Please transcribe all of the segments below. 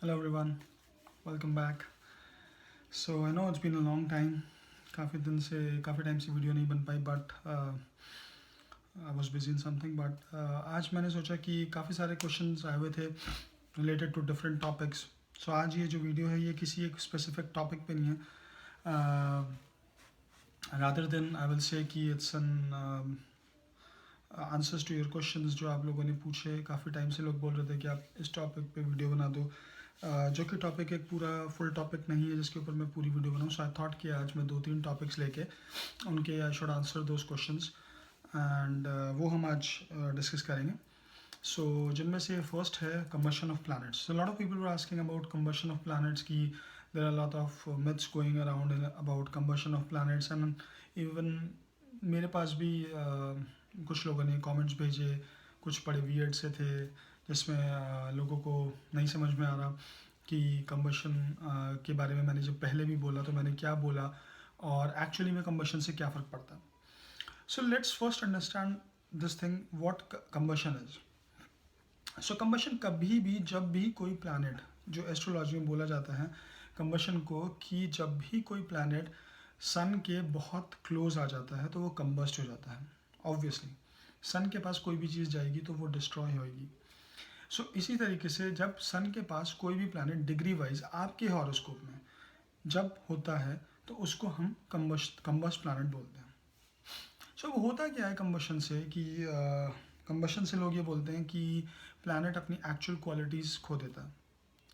Hello everyone, welcome back. So I know it's been a long time. काफ़ी time से video नहीं बन पाई but I was busy in something but आज मैंने सोचा कि काफ़ी सारे क्वेश्चंस आए हुए थे रिलेटेड टू डिफरेंट टॉपिक्स. सो आज ये जो वीडियो है ये किसी एक स्पेसिफिक टॉपिक पे नहीं है. Rather then I will say कि it's an answers to your questions जो आप लोगों ने पूछे. काफ़ी टाइम से लोग बोल रहे थे कि आप इस टॉपिक पे वीडियो बना दो. जो कि टॉपिक एक पूरा फुल टॉपिक नहीं है जिसके ऊपर मैं पूरी वीडियो बनाऊँ. सो आई थॉट कि आज मैं 2-3 टॉपिक्स लेके उनके I should answer those questions and वो हम आज डिस्कस करेंगे. सो जिनमें से फर्स्ट है combustion of planets. So lot of people were asking about combustion of planets की there are lot of myths going around about combustion of planets and even मेरे पास भी कुछ लोगों ने कमेंट्स भेजे. कुछ बड़े वियर्ड से थे जिसमें लोगों को नहीं समझ में आ रहा कि कंबशन के बारे में मैंने जब पहले भी बोला तो मैंने क्या बोला और एक्चुअली में कंबशन से क्या फ़र्क पड़ता है. So let's first understand this thing what combustion is. So combustion कभी भी जब भी कोई प्लैनेट जो एस्ट्रोलॉजी में बोला जाता है कंबशन को कि जब भी कोई प्लैनेट सन के बहुत क्लोज आ जाता है तो वो कंबस्ट हो जाता है. ऑब्वियसली सन के पास कोई भी चीज़ जाएगी तो वो डिस्ट्रॉय होएगी. सो इसी तरीके से जब सन के पास कोई भी प्लैनेट डिग्री वाइज आपके हॉरोस्कोप में जब होता है तो उसको हम कंबस्ट प्लैनेट बोलते हैं. सो वो होता क्या है कंबशन से कि कंबशन से लोग ये बोलते हैं कि प्लैनेट अपनी एक्चुअल क्वालिटीज़ खो देता है.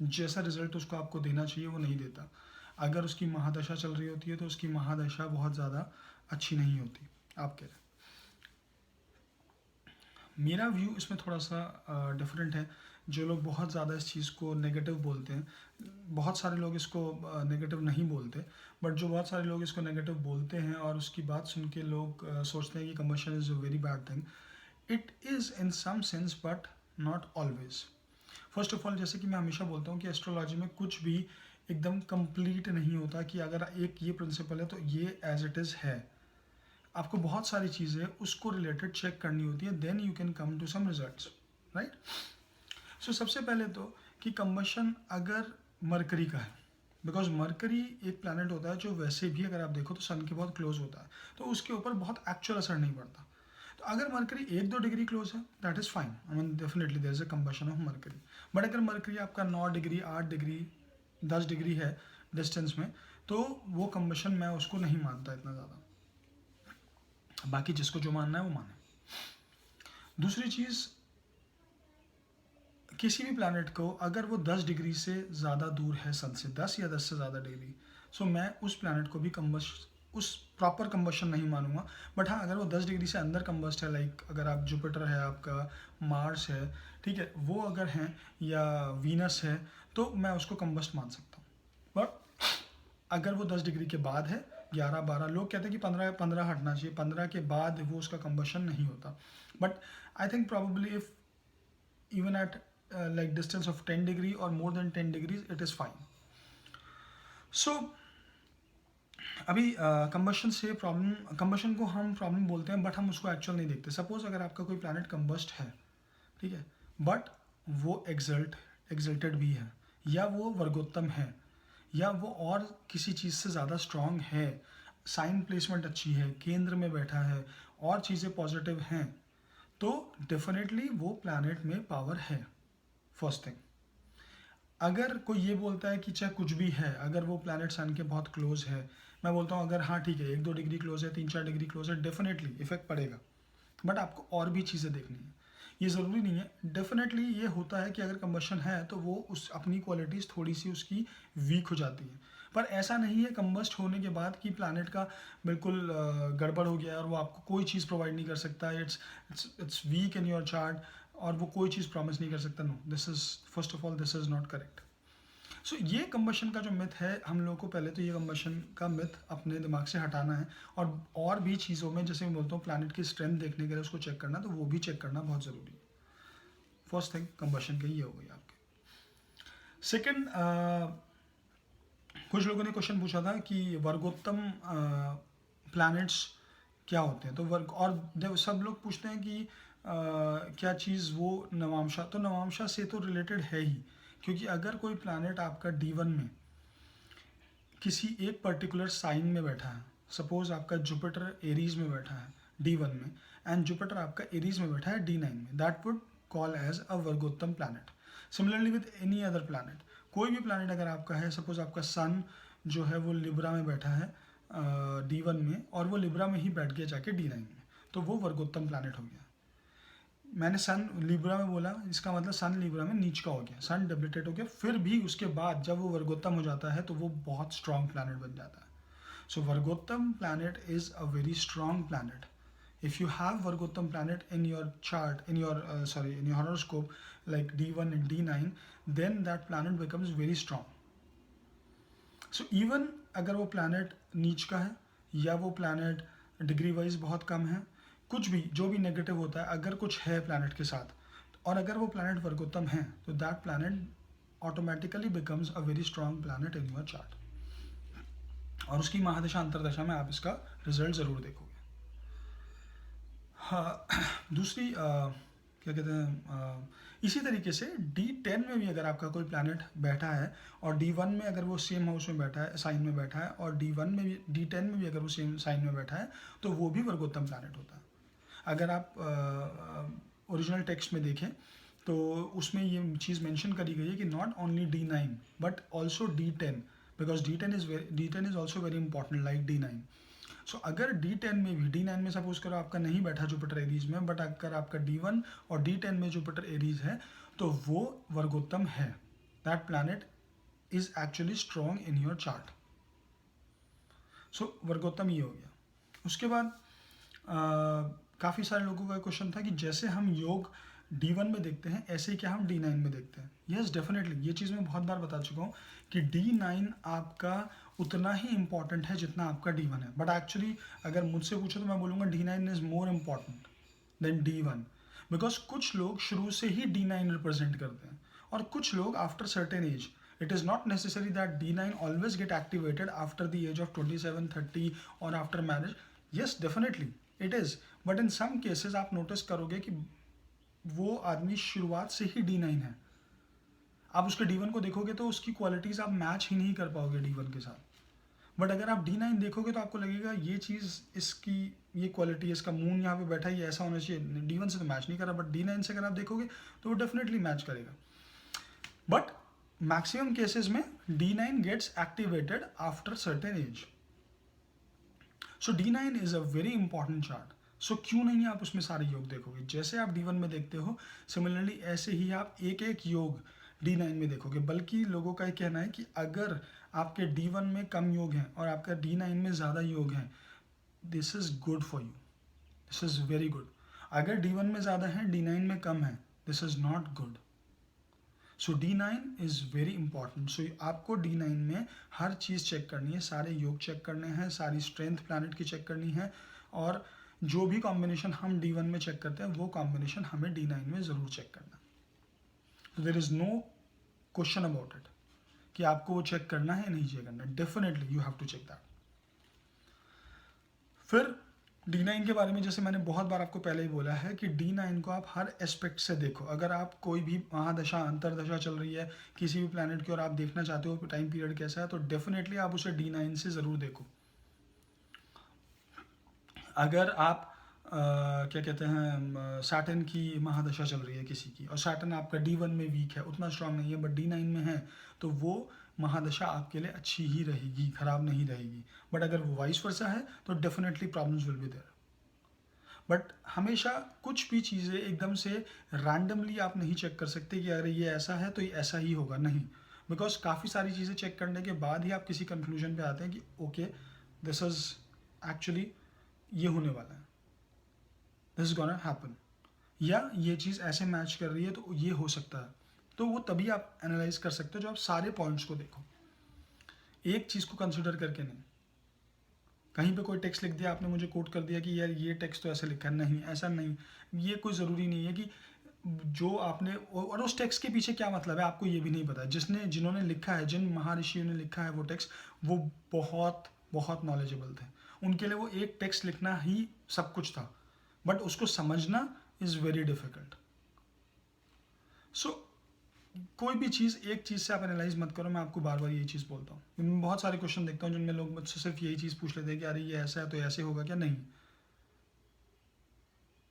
जैसा रिजल्ट उसको आपको देना चाहिए वो नहीं देता. अगर उसकी महादशा चल रही होती है तो उसकी महादशा बहुत ज़्यादा अच्छी नहीं होती. आप कह रहे हैं. मेरा व्यू इसमें थोड़ा सा डिफरेंट है. जो लोग बहुत ज़्यादा इस चीज़ को नेगेटिव बोलते हैं, बहुत सारे लोग इसको नेगेटिव नहीं बोलते बट जो बहुत सारे लोग इसको नेगेटिव बोलते हैं और उसकी बात सुन के लोग सोचते हैं कि combustion is a very bad thing. It is in some sense but not always. First of all जैसे कि मैं हमेशा बोलता हूँ कि एस्ट्रोलॉजी में कुछ भी एकदम कंप्लीट नहीं होता कि अगर एक ये प्रिंसिपल है तो ये एज इट इज़ है. आपको बहुत सारी चीज़ें उसको रिलेटेड चेक करनी होती है then you can come to some results. Right. So सबसे पहले तो कि कंबशन अगर मरकरी का है, बिकॉज मरकरी एक प्लैनेट होता है जो वैसे भी अगर आप देखो तो सन के बहुत क्लोज होता है तो उसके ऊपर बहुत एक्चुअल असर नहीं पड़ता. तो अगर मरकरी 1-2 डिग्री क्लोज है that is fine. I mean definitely there is a combustion of Mercury. But अगर मरकरी आपका 9 डिग्री 8 डिग्री 10 डिग्री है डिस्टेंस में तो वो कंबशन मैं उसको नहीं मानता इतना ज़्यादा. बाकी जिसको जो मानना है वो माने. दूसरी चीज़, किसी भी प्लैनेट को अगर वो 10 डिग्री से ज़्यादा दूर है सन से, 10 या 10 से ज़्यादा डिग्री, सो मैं उस प्लैनेट को भी उस प्रॉपर कंबशन नहीं मानूंगा. बट हाँ अगर वो 10 डिग्री से अंदर कंबस्ट है, लाइक अगर आप जुपिटर है, आपका मार्स है, ठीक है, वो अगर हैं या वीनस है तो मैं उसको कंबस्ट मान सकता हूँ. बट अगर वो 10 डिग्री के बाद है, 11-12, लोग कहते हैं कि 15 हटना चाहिए, 15 के बाद वो उसका कंबशन नहीं होता. But I think probably if even at like distance of 10 degree or more than 10 degrees it is fine. So अभी कंबशन से प्रॉब्लम, कंबशन को हम प्रॉब्लम बोलते हैं बट हम उसको एक्चुअल नहीं देखते. सपोज अगर आपका कोई प्लैनेट कंबस्ट है, ठीक है, बट वो एग्जल्टेड भी है या वो वर्गोत्तम है या वो और किसी चीज़ से ज़्यादा स्ट्रांग है, साइन प्लेसमेंट अच्छी है, केंद्र में बैठा है और चीज़ें पॉजिटिव हैं, तो डेफिनेटली वो प्लैनेट में पावर है. First thing. अगर कोई ये बोलता है कि चाहे कुछ भी है, अगर वो प्लैनेट सन के बहुत क्लोज है, मैं बोलता हूँ अगर हाँ ठीक है 1-2 डिग्री क्लोज है, 3-4 डिग्री क्लोज है, डेफिनेटली इफेक्ट पड़ेगा. बट आपको और भी चीज़ें देखनी है. ये ज़रूरी नहीं है. डेफिनेटली ये होता है कि अगर कंबशन है तो वो उस अपनी क्वालिटीज़ थोड़ी सी उसकी वीक हो जाती है. पर ऐसा नहीं है कंबस्ट होने के बाद कि प्लैनेट का बिल्कुल गड़बड़ हो गया और वो आपको कोई चीज़ प्रोवाइड नहीं कर सकता. It's it's weak in your chart और वो कोई चीज़ प्रॉमिस नहीं कर सकता. No, this is first of all this is not correct. So ये कंबशन का जो मिथ है, हम लोगों को पहले तो ये कंबशन का मिथ अपने दिमाग से हटाना है. और भी चीज़ों में जैसे मैं बोलता हूँ प्लैनेट की स्ट्रेंथ देखने के लिए उसको चेक करना, तो वो भी चेक करना बहुत ज़रूरी है. फर्स्ट थिंग कंबशन की ये हो गई आपके. सेकेंड, कुछ लोगों ने क्वेश्चन पूछा था कि वर्गोत्तम प्लैनेट्स क्या होते हैं. तो वर्ग और सब लोग पूछते हैं कि क्या चीज़ वो नवांशा, तो नवांशा से तो रिलेटेड है ही क्योंकि अगर कोई प्लैनेट आपका D1 में किसी एक पर्टिकुलर साइन में बैठा है, सपोज आपका जुपिटर एरीज में बैठा है D1 में, एंड जुपिटर आपका एरीज में बैठा है D9 में, that would call as a vargottama planet. Similarly with any other planet, कोई भी प्लैनेट अगर आपका है, सपोज आपका सन जो है वो लिब्रा में बैठा है D1 में, और वो लिब्रा में ही बैठ गया जाके D9 में, तो वो वर्गोत्तम प्लैनेट हो गया। मैंने सन लिब्रा में बोला, इसका मतलब सन लिब्रा में नीच का हो गया, सन डेबिलिटेट हो गया, फिर भी उसके बाद जब वो वर्गोत्तम हो जाता है तो वो बहुत स्ट्रॉन्ग प्लैनेट बन जाता है। So vargottama planet is a very strong planet. If you have Vargottam planet in your chart, in your in your horoscope, like D1 and D9, then that planet becomes very strong. So even अगर वो planet नीच का है, या वो planet degree wise बहुत कम है, कुछ भी जो भी नेगेटिव होता है, अगर कुछ है planet के साथ, और अगर वो planet वर्गोत्तम है, तो that planet automatically becomes a very strong planet in your chart. और उसकी महादशा अंतरदशा में आप इसका रिजल्ट ज़रूर देखोगे। हाँ, दूसरी क्या कहते हैं, इसी तरीके से D10 में भी अगर आपका कोई प्लैनेट बैठा है और D1 में अगर वो सेम हाउस में बैठा है, साइन में बैठा है, और D1 में भी D10 में भी अगर वो सेम साइन में बैठा है, तो वो भी वर्गोत्तम प्लैनेट होता है। अगर आप ओरिजिनल टेक्स्ट में देखें तो उसमें ये चीज़ मेंशन करी गई है कि not only D9 but also D10, because D10 is also very important like D9. सो अगर D10 में भी, D9 में सपोज करो आपका नहीं बैठा जुपिटर एरीज में, बट अगर आपका D1 और D10 में जुपिटर एरीज है, तो वो वर्गोत्तम है. That planet is actually strong in your chart. So vargottama ये हो गया. उसके बाद काफ़ी सारे लोगों का क्वेश्चन था कि जैसे हम योग D1 में देखते हैं, ऐसे ही क्या हम D9 में देखते हैं. यस, डेफिनेटली, ये चीज़ मैं बहुत बार बता चुका हूँ कि D9 आपका उतना ही इंपॉर्टेंट है जितना आपका D1 है. बट एक्चुअली अगर मुझसे पूछो तो मैं बोलूँगा D9 is more important than D1, because कुछ लोग शुरू से ही D9 रिप्रेजेंट करते हैं, और कुछ लोग after certain as, it is not necessary that D9 always get activated after the age of 27, 30 or after marriage. Yes, definitely it is, but in some cases आप नोटिस करोगे कि वो आदमी शुरुआत से ही D9 है. आप उसके D1 को देखोगे तो उसकी क्वालिटीज़ आप मैच ही नहीं कर पाओगे D1 के साथ. बट अगर आप D9 देखोगे तो आपको लगेगा ये चीज़, इसकी ये क्वालिटी है, इसका मून यहाँ पे बैठा है, ये ऐसा होना चाहिए. D1 से तो मैच नहीं कर रहा, बट D9 से अगर आप देखोगे तो वो डेफिनेटली मैच करेगा. बट मैक्सिमम केसेस में D9 gets activated after certain age. So D9 is a very important chart. So क्यों नहीं आप उसमें सारे योग देखोगे? जैसे आप D1 में देखते हो, सिमिलरली ऐसे ही आप एक एक योग D9 में देखोगे. बल्कि लोगों का ये कहना है कि अगर आपके D1 में कम योग हैं और आपका D9 में ज़्यादा योग हैं, this is good for you, this is very good. अगर D1 में ज़्यादा है, D9 में कम है, this is not good. So D9 is very important. So आपको D9 में हर चीज़ चेक करनी है, सारे योग चेक करने हैं, सारी स्ट्रेंथ प्लैनेट की चेक करनी है, और जो भी कॉम्बिनेशन हम D1 में चेक करते हैं वो कॉम्बिनेशन हमें D9 में ज़रूर चेक करना है. There is no question about it कि आपको वो चेक करना है या नहीं चेक करना है. Definitely you have to check that. फिर D9 के बारे में जैसे मैंने बहुत बार आपको पहले ही बोला है कि D9 को आप हर एस्पेक्ट से देखो. अगर आप कोई भी महादशा अंतरदशा चल रही है किसी भी प्लैनेट की और आप देखना चाहते हो टाइम पीरियड कैसा है, तो डेफिनेटली आप उसे D9 से ज़रूर देखो. अगर आप क्या कहते हैं, सैटर्न की महादशा चल रही है किसी की, और सैटर्न आपका D1 में वीक है, उतना स्ट्रांग नहीं है, बट D9 में है, तो वो महादशा आपके लिए अच्छी ही रहेगी, ख़राब नहीं रहेगी. बट अगर वो वाइस वर्सा है तो definitely problems will be there. But हमेशा कुछ भी चीज़ें एकदम से रैंडमली आप नहीं चेक कर सकते कि अगर ये ऐसा है तो ये ऐसा ही होगा, नहीं. बिकॉज काफ़ी सारी चीज़ें चेक करने के बाद ही आप किसी कंक्लूजन पे आते हैं कि ओके, दिस इज़ एक्चुअली ये होने वाला है, दिस इज गोना हैपन, या ये चीज़ ऐसे मैच कर रही है तो ये हो सकता है. तो वो तभी आप एनालाइज कर सकते हो जब आप सारे पॉइंट्स को देखो, एक चीज़ को कंसिडर करके नहीं. कहीं पे कोई टेक्स्ट लिख दिया, आपने मुझे कोट कर दिया कि यार ये टेक्स्ट तो ऐसे लिखा है, नहीं ऐसा नहीं. ये कोई ज़रूरी नहीं है कि जो आपने, और उस टेक्स्ट के पीछे क्या मतलब है आपको ये भी नहीं पता. जिन्होंने लिखा है, जिन महर्षियों ने लिखा है वो टेक्स्ट, वो बहुत बहुत नॉलेजेबल थे. उनके लिए वो एक टेक्स्ट लिखना ही सब कुछ था, बट उसको समझना इज़ वेरी डिफ़िकल्ट. सो कोई भी चीज़ एक चीज़ से आप एनालाइज मत करो, मैं आपको बार बार यही चीज़ बोलता हूँ। मैं बहुत सारे क्वेश्चन देखता हूँ जिनमें लोग मुझसे सिर्फ यही चीज़ पूछ लेते हैं कि अरे ये ऐसा है तो ऐसे होगा क्या। नहीं,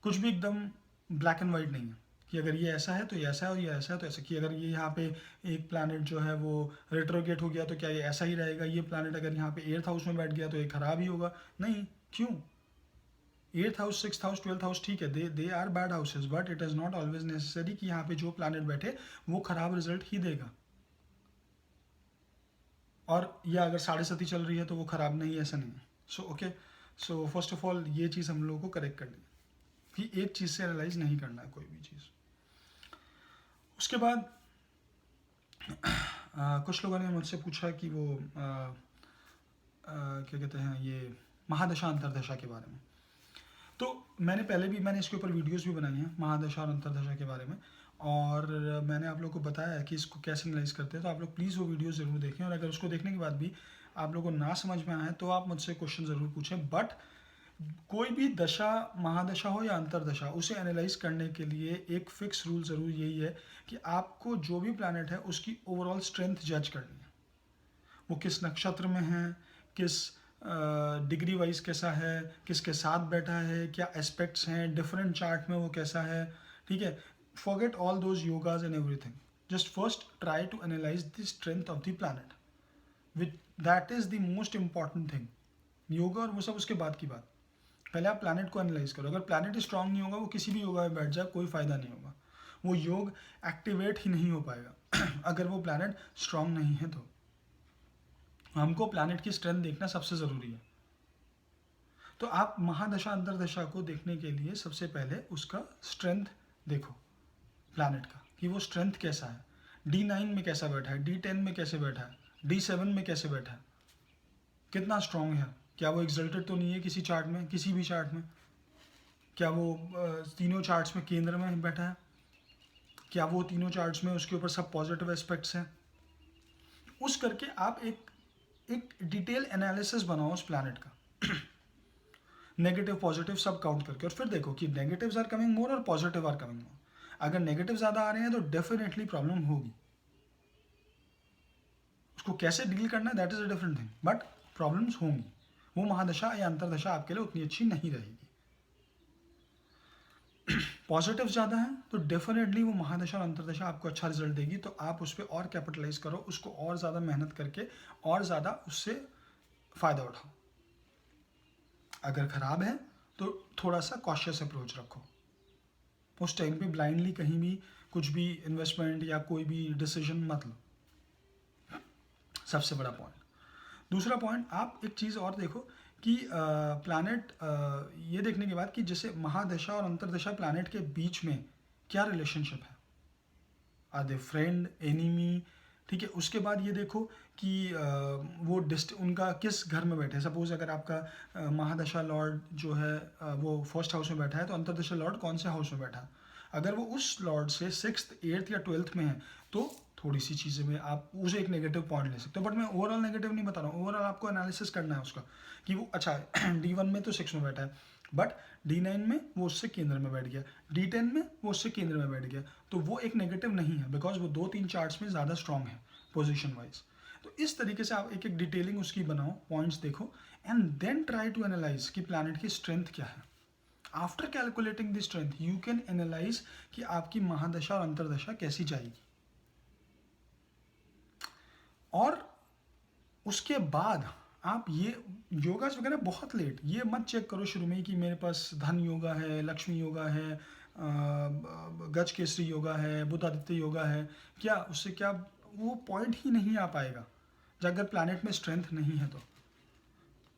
कुछ भी एकदम ब्लैक एंड वाइट नहीं है कि अगर ये ऐसा है तो ये ऐसा है और ये ऐसा है तो ऐसा, कि अगर ये यहाँ पे एक प्लैनेट जो है वो रेट्रोगेट हो गया तो क्या ये ऐसा ही रहेगा, ये प्लैनेट अगर यहाँ पे 8th हाउस में बैठ गया तो ये खराब ही होगा। नहीं, क्यों? 8th house, 6th house, 12th house ठीक है, they are bad houses, but it is not always necessary कि यहाँ पे जो प्लैनेट बैठे वो खराब रिजल्ट ही देगा। और या अगर 7.5 चल रही है तो वो खराब नहीं है, ऐसा नहीं है। So okay, so first of all ये चीज़ हम लोगों को करेक्ट करनी है कि एक चीज़ से एनालाइज नहीं करना है कोई भी चीज़। उसके बाद कुछ लोगों ने मुझसे पूछा कि वो क्या कहते हैं ये महादशा अंतरदशा के बारे में। तो मैंने इसके ऊपर वीडियोस भी बनाई हैं महादशा और अंतरदशा के बारे में, और मैंने आप लोगों को बताया है कि इसको कैसे एनालाइज करते हैं। तो आप लोग प्लीज़ वो वीडियो ज़रूर देखें, और अगर उसको देखने के बाद भी आप लोगों को ना समझ में आए तो आप मुझसे क्वेश्चन ज़रूर पूछें। बट कोई भी दशा, महादशा हो या अंतरदशा, उसे एनालाइज करने के लिए एक फिक्स रूल ज़रूर यही है कि आपको जो भी प्लैनेट है उसकी ओवरऑल स्ट्रेंथ जज करनी है। वो किस नक्षत्र में है, किस डिग्री वाइज कैसा है, किसके साथ बैठा है, क्या एस्पेक्ट्स हैं डिफरेंट चार्ट में, वो कैसा है। ठीक है, forget all those yogas and everything, just first try to analyse the strength of the planet, which that is the most important thing. Yoga और वो सब उसके बाद की बात, पहले आप प्लैनेट को एनालाइज करो। अगर प्लैनेट स्ट्रांग नहीं होगा, वो किसी भी योगा में बैठ जाए कोई फायदा नहीं होगा, वो योग एक्टिवेट ही नहीं हो पाएगा अगर वो प्लैनेट स्ट्रांग नहीं है तो। हमको प्लैनेट की स्ट्रेंथ देखना सबसे ज़रूरी है। तो आप महादशा अंतरदशा को देखने के लिए सबसे पहले उसका स्ट्रेंथ देखो प्लैनेट का, कि वो स्ट्रेंथ कैसा है, D9 में कैसा बैठा है, D10 में कैसे बैठा है, D7 में कैसे बैठा है, कितना स्ट्रांग है, क्या वो एक्सल्टेड तो नहीं है किसी चार्ट में, किसी भी चार्ट में, क्या वो तीनों चार्ट्स में केंद्र में बैठा है, क्या वो तीनों चार्ट्स में उसके ऊपर सब पॉजिटिव एस्पेक्ट्स हैं। उस करके आप एक डिटेल एनालिसिस बनाओ उस प्लैनेट का नेगेटिव पॉजिटिव सब काउंट करके, और फिर देखो कि नेगेटिव्स आर कमिंग मोर और पॉजिटिव आर कमिंग मोर। अगर नेगेटिव ज़्यादा आ रहे हैं तो डेफिनेटली प्रॉब्लम होगी। उसको कैसे डील करना है that is a different thing, but problems होंगी। वो महादशा या अंतरदशा आपके लिए उतनी अच्छी नहीं रहेगी। पॉजिटिव ज़्यादा है तो डेफिनेटली वो महादशा और अंतरदशा आपको अच्छा रिजल्ट देगी, तो आप उस पर और कैपिटलाइज करो, उसको और ज़्यादा मेहनत करके और ज़्यादा उससे फ़ायदा उठाओ। अगर ख़राब है तो थोड़ा सा कॉशियस अप्रोच रखो, उस टाइम पे ब्लाइंडली कहीं भी कुछ भी इन्वेस्टमेंट या कोई भी डिसीजन मत लो, सबसे बड़ा पॉइंट। दूसरा पॉइंट, आप एक चीज़ और देखो कि प्लैनेट, ये देखने के बाद कि जैसे महादशा और अंतरदशा प्लैनेट के बीच में क्या रिलेशनशिप है, आर दे फ्रेंड, एनिमी। ठीक है, उसके बाद ये देखो कि वो उनका किस घर में बैठे हैं। सपोज अगर आपका महादशा लॉर्ड जो है वो फर्स्ट हाउस में बैठा है, तो अंतरदशा लॉर्ड कौन से हाउस में बैठा है। अगर वो उस लॉर्ड से 6th, 8th या 12th में है तो थोड़ी सी चीज़ें में आप उसे एक नेगेटिव पॉइंट ले सकते हो, बट मैं ओवरऑल नेगेटिव नहीं बता रहा हूँ। ओवरऑल आपको एनालिसिस करना है उसका कि वो अच्छा D1 में तो 6 में बैठा है, बट D9 में वो उससे केंद्र में बैठ गया, D10 में वो उससे केंद्र में बैठ गया, तो वो एक नेगेटिव नहीं है, बिकॉज वो 2-3 चार्ट्स में ज़्यादा स्ट्रांग है पोजिशन वाइज। तो इस तरीके से आप एक एक डिटेलिंग उसकी बनाओ, पॉइंट्स देखो, and then try to analyse कि प्लैनेट की स्ट्रेंथ क्या है। After calculating the strength you can analyse कि आपकी महादशा और अंतरदशा कैसी जाएगी। और उसके बाद आप ये योगास वगैरह बहुत लेट ये मत चेक करो शुरू में ही कि मेरे पास धन योगा है, लक्ष्मी योगा है, गज केसरी योगा है, बुधादित्य योगा है, क्या उससे क्या वो पॉइंट ही नहीं आ पाएगा जब अगर प्लैनेट में स्ट्रेंथ नहीं है। तो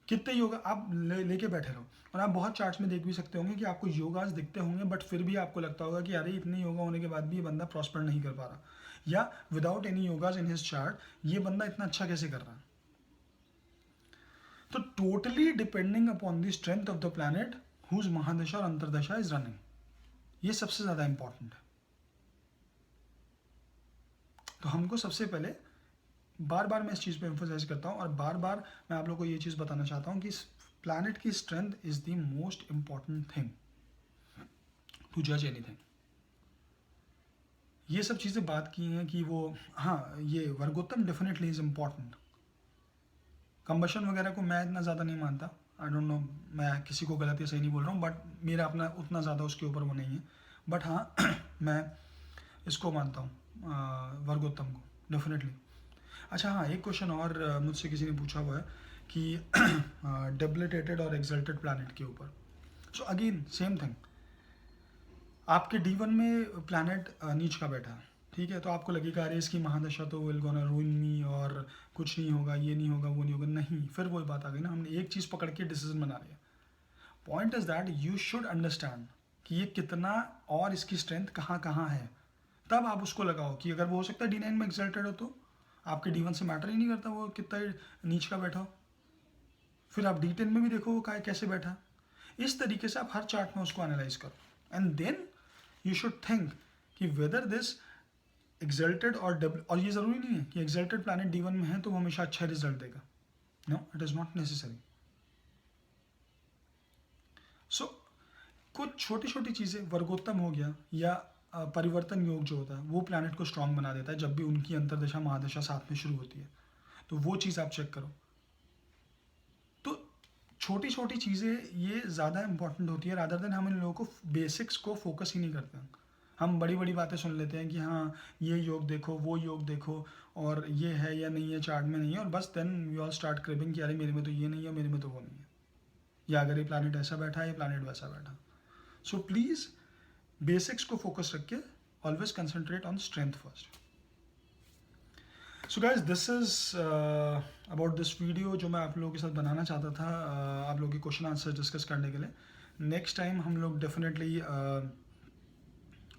कितने योगा आप लेके बैठे रहो, और आप बहुत चार्ट्स में देख भी सकते होंगे कि आपको योगास दिखते होंगे, बट फिर भी आपको लगता होगा कि अरे इतने योगा होने के बाद भी ये बंदा प्रॉस्पर नहीं कर पा रहा, या without any yogas in his chart ये बंदा इतना अच्छा कैसे कर रहा है। तो totally depending upon the strength of the planet whose mahadasha और अंतरदशा इज रनिंग, ये सबसे ज़्यादा इंपॉर्टेंट है। तो हमको सबसे पहले बार बार मैं इस चीज़ पे एम्फोसाइज करता हूँ, और बार बार मैं आप लोगों को ये चीज़ बताना चाहता हूँ कि प्लैनेट की strength is the most important thing to जज एनीथिंग। ये सब चीज़ें बात की हैं कि वो, हाँ ये वर्गोत्तम डेफिनेटली इज़ इम्पॉर्टेंट। कंबशन वगैरह को मैं इतना ज़्यादा नहीं मानता, आई डोंट नो, मैं किसी को गलत या सही नहीं बोल रहा हूँ, बट मेरा अपना उतना ज़्यादा उसके ऊपर वो नहीं है। बट हाँ मैं इसको मानता हूँ, वर्गोत्तम को डेफिनेटली। अच्छा हाँ, एक क्वेश्चन और मुझसे किसी ने पूछा हुआ है कि डेबिलिटेटेड और एक्सल्टेड प्लैनेट के ऊपर। सो अगेन सेम थिंग, आपके D1 में प्लैनेट नीच का बैठा है, ठीक है, तो आपको लगेगा अरे इसकी महादशा तो विल गोना रूइन मी और कुछ नहीं होगा, ये नहीं होगा, वो नहीं होगा। नहीं, फिर वही बात आ गई ना, हमने एक चीज़ पकड़ के डिसीजन बना लिया। Point is that you should understand कि ये कितना और इसकी स्ट्रेंथ कहाँ कहाँ है, तब आप उसको लगाओ कि अगर वो हो सकता है D9 में एक्सल्टेड हो तो आपके D1 से मैटर ही नहीं करता वो कितना नीच का बैठा हो। फिर आप D10 में भी देखो वो कैसे बैठा। इस तरीके से आप हर चार्ट में उसको एनालाइज करो and then you should think कि वेदर दिस एक्सल्टेड और डबल, और ये ज़रूरी नहीं है कि एक्सल्टेड प्लैनेट D1 में है तो वो हमेशा अच्छा रिजल्ट देगा। No, it is not necessary. So कुछ छोटी छोटी चीज़ें, वर्गोत्तम हो गया या परिवर्तन योग जो होता है वो प्लैनेट को स्ट्रांग बना देता है जब भी उनकी अंतरदशा महादशा साथ में शुरू होती है, तो वो चीज़ आप चेक करो। तो छोटी छोटी चीज़ें ये ज़्यादा इंपॉर्टेंट होती है रादर देन हम इन लोगों को बेसिक्स को फोकस ही नहीं करते हैं। हम बड़ी बड़ी बातें सुन लेते हैं कि हाँ ये योग देखो, वो योग देखो, और ये है या नहीं है चार्ट में नहीं है, और बस then we all start cribbing कि अरे मेरे में तो ये नहीं है, मेरे में तो वो नहीं है, या अगर ये प्लानट ऐसा बैठा है, ये प्लानट वैसा बैठा। सो प्लीज़ बेसिक्स को फोकस रख के always concentrate on strength first. So guys this is about this video जो मैं आप लोगों के साथ बनाना चाहता था, आप लोगों के क्वेश्चन आंसर डिस्कस करने के लिए। नेक्स्ट टाइम हम लोग डेफिनेटली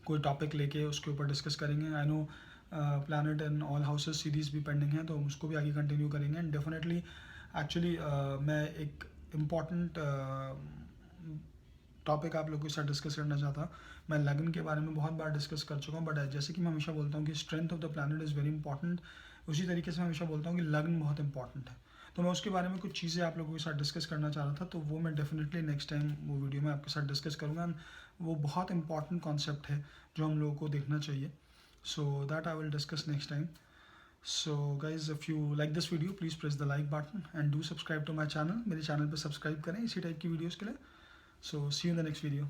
कोई टॉपिक लेके उसके ऊपर डिस्कस करेंगे। I know planet and all houses series भी पेंडिंग है, तो उसको भी आगे कंटिन्यू करेंगे। एंड डेफिनेटली एक्चुअली मैं एक इम्पॉर्टेंट टॉपिक आप लोगों के साथ डिस्कस करना चाहता हूँ। मैं लगन के बारे में बहुत बार डिस्कस कर चुका हूँ, बट जैसे कि मैं हमेशा बोलता हूँ कि strength of the planet is very important, उसी तरीके से मैं हमेशा बोलता हूँ कि लगन बहुत इंपॉर्टेंट है। तो मैं उसके बारे में कुछ चीज़ें आप लोगों के साथ डिस्कस करना चाह रहा था, तो वो मैं डेफिनेटली नेक्स्ट टाइम वो वीडियो में आपके साथ डिस्कस करूँगा। वो बहुत इंपॉर्टेंट कॉन्सेप्ट है जो हम लोगों को देखना चाहिए, so that I will discuss next time. So guys if you like this video please press the like button and do subscribe to my channel. मेरे चैनल पर सब्सक्राइब करें इसी टाइप की वीडियोज़ के लिए। So see you in the next video.